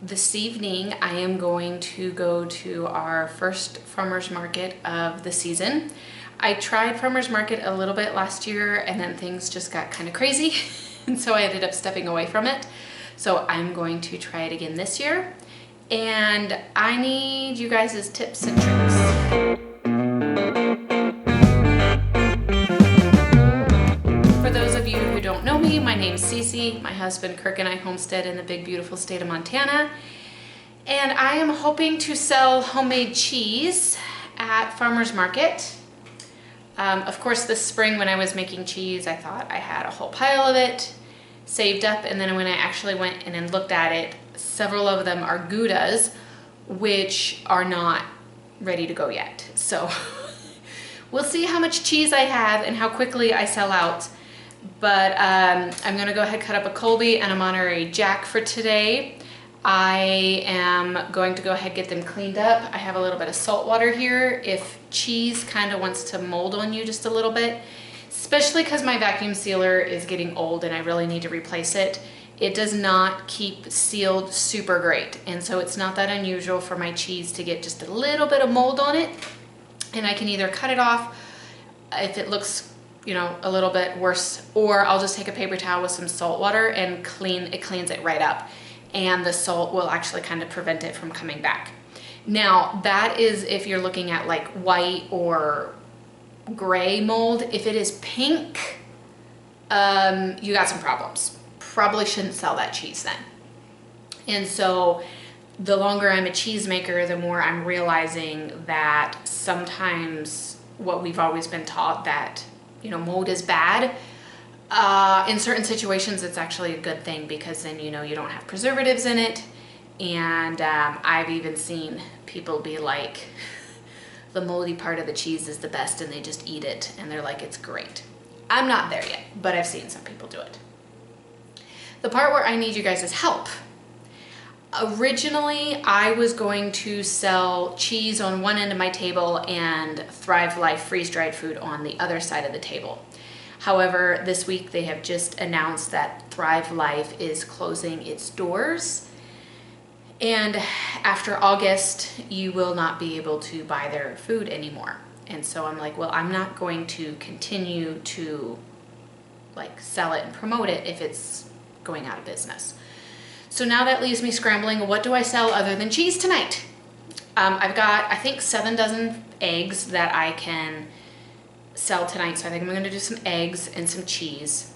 This evening I am going to go to our first farmer's market of the season. I tried farmer's market a little bit last year and then things just got kind of crazy and so I ended up stepping away from it. So I'm going to try it again this year and I need you guys' tips and tricks. For those of you who don't know me, my name's Cece. My husband Kirk and I homestead in the big beautiful state of Montana. And I am hoping to sell homemade cheese at farmer's market. Of course, this spring when I was making cheese, I thought I had a whole pile of it saved up. And then when I actually went in and looked at it, several of them are Goudas, which are not ready to go yet. So we'll see how much cheese I have and how quickly I sell out. But I'm gonna go ahead and cut up a Colby and a Monterey Jack for today. I am going to go ahead and get them cleaned up. I have a little bit of salt water here if cheese kind of wants to mold on you just a little bit, especially because my vacuum sealer is getting old and I really need to replace it. It does not keep sealed super great, and so it's not that unusual for my cheese to get just a little bit of mold on it, and I can either cut it off if it looks a little bit worse, or I'll just take a paper towel with some salt water and cleans it right up. And the salt will actually kind of prevent it from coming back. Now, that is if you're looking at like white or gray mold. If it is pink, you got some problems. Probably shouldn't sell that cheese then. And so the longer I'm a cheesemaker, the more I'm realizing that sometimes what we've always been taught that mold is bad. In certain situations, it's actually a good thing because then you don't have preservatives in it. And I've even seen people be like, the moldy part of the cheese is the best and they just eat it and they're like, it's great. I'm not there yet, but I've seen some people do it. The part where I need you guys' help. Originally, I was going to sell cheese on one end of my table and Thrive Life freeze-dried food on the other side of the table. However, this week they have just announced that Thrive Life is closing its doors. And after August, you will not be able to buy their food anymore. And so I'm like, well, I'm not going to continue to sell it and promote it if it's going out of business. So now that leaves me scrambling. What do I sell other than cheese tonight? I've got, I think, 7 dozen eggs that I can sell tonight. So I think I'm going to do some eggs and some cheese.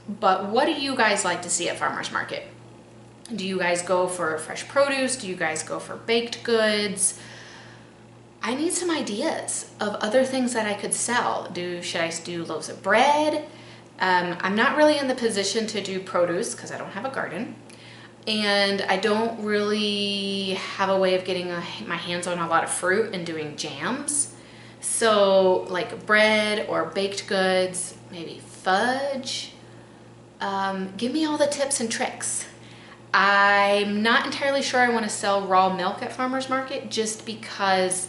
But what do you guys like to see at farmer's market? Do you guys go for fresh produce? Do you guys go for baked goods? I need some ideas of other things that I could sell. Should I do loaves of bread? I'm not really in the position to do produce because I don't have a garden. And I don't really have a way of getting my hands on a lot of fruit and doing jams. So like bread or baked goods, maybe fudge. Give me all the tips and tricks. I'm not entirely sure I want to sell raw milk at farmer's market just because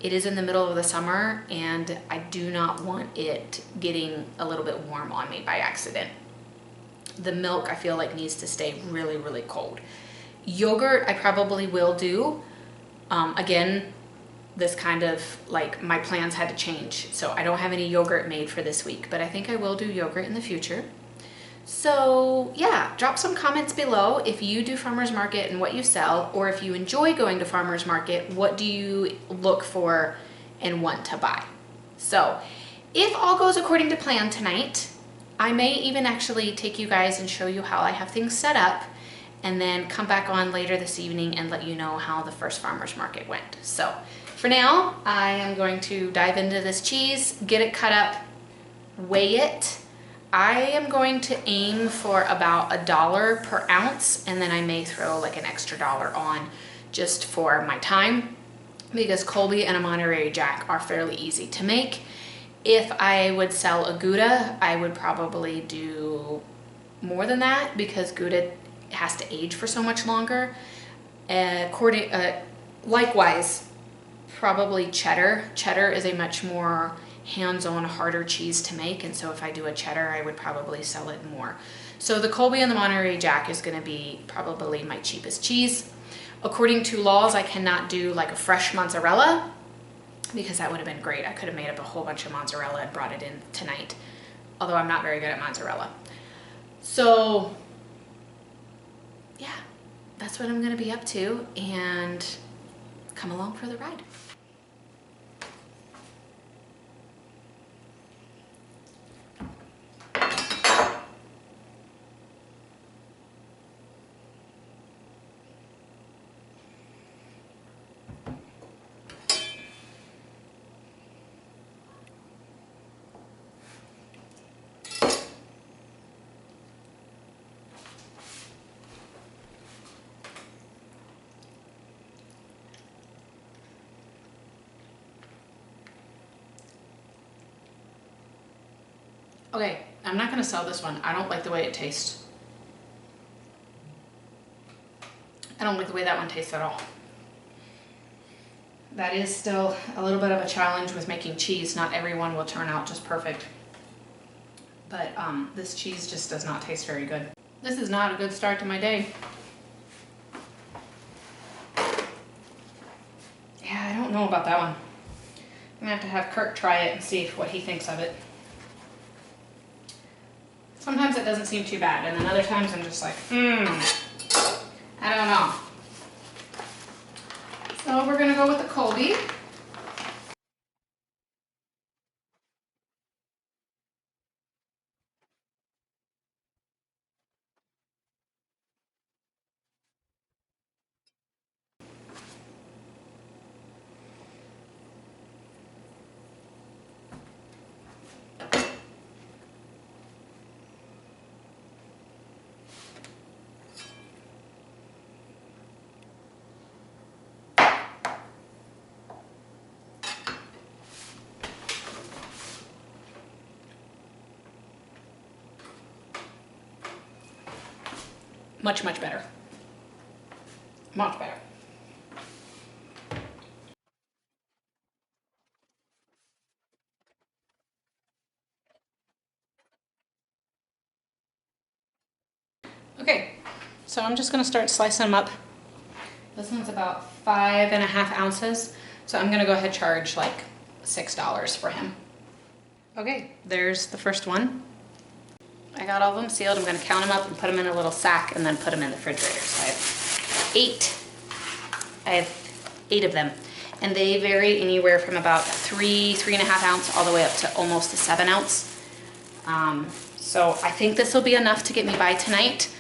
it is in the middle of the summer and I do not want it getting a little bit warm on me by accident. The milk I feel like needs to stay really, really cold. Yogurt I probably will do. Again, this kind of my plans had to change. So I don't have any yogurt made for this week, but I think I will do yogurt in the future. So yeah, drop some comments below if you do farmer's market and what you sell, or if you enjoy going to farmer's market, what do you look for and want to buy? So if all goes according to plan tonight, I may even actually take you guys and show you how I have things set up and then come back on later this evening and let you know how the first farmer's market went. So for now, I am going to dive into this cheese, get it cut up, weigh it. I am going to aim for about $1 per ounce, and then I may throw an extra $1 on just for my time because Colby and a Monterey Jack are fairly easy to make. If I would sell a Gouda, I would probably do more than that because Gouda has to age for so much longer. Likewise, probably cheddar. Cheddar is a much more hands-on, harder cheese to make, and so if I do a cheddar, I would probably sell it more. So the Colby and the Monterey Jack is going to be probably my cheapest cheese. According to laws, I cannot do like a fresh mozzarella because that would have been great. I could have made up a whole bunch of mozzarella and brought it in tonight, although I'm not very good at mozzarella. So yeah, that's what I'm gonna be up to, and come along for the ride. Okay, I'm not gonna sell this one. I don't like the way it tastes. I don't like the way that one tastes at all. That is still a little bit of a challenge with making cheese. Not everyone will turn out just perfect. But this cheese just does not taste very good. This is not a good start to my day. Yeah, I don't know about that one. I'm gonna have to have Kirk try it and see what he thinks of it. Sometimes it doesn't seem too bad, and then other times I'm just like, I don't know. So we're gonna go with the Colby. Much, much better. Much better. Okay, so I'm just gonna start slicing them up. This one's about 5.5 ounces, so I'm gonna go ahead and charge like $6 for him. Okay, there's the first one. I got all of them sealed. I'm gonna count them up and put them in a little sack and then put them in the refrigerator. So I have eight of them. And they vary anywhere from about 3.5 ounce all the way up to almost a 7 ounce. So I think this will be enough to get me by tonight.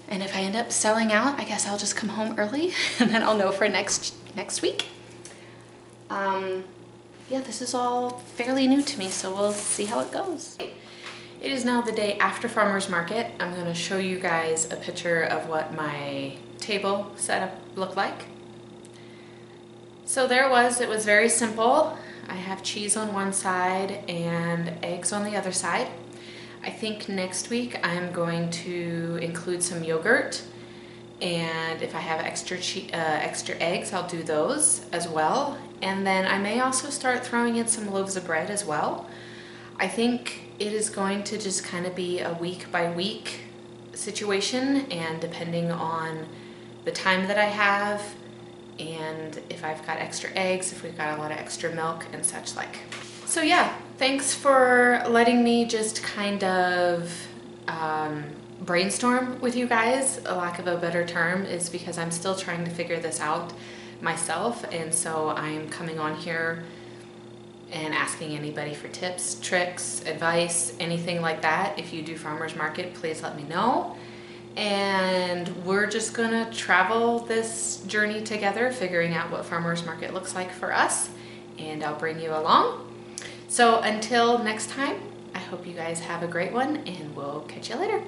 And if I end up selling out, I guess I'll just come home early and then I'll know for next week. Yeah, this is all fairly new to me, so we'll see how it goes. It is now the day after farmer's market. I'm gonna show you guys a picture of what my table setup looked like. So there it was very simple. I have cheese on one side and eggs on the other side. I think next week I'm going to include some yogurt, and if I have extra eggs, I'll do those as well. And then I may also start throwing in some loaves of bread as well. I think it is going to just kind of be a week by week situation, and depending on the time that I have and if I've got extra eggs, if we've got a lot of extra milk and such like. So yeah, thanks for letting me just kind of brainstorm with you guys. A lack of a better term is because I'm still trying to figure this out myself, and so I'm coming on here and asking anybody for tips, tricks, advice, anything like that. If you do farmer's market, please let me know. And we're just gonna travel this journey together, figuring out what farmer's market looks like for us, and I'll bring you along. So until next time, I hope you guys have a great one, and we'll catch you later.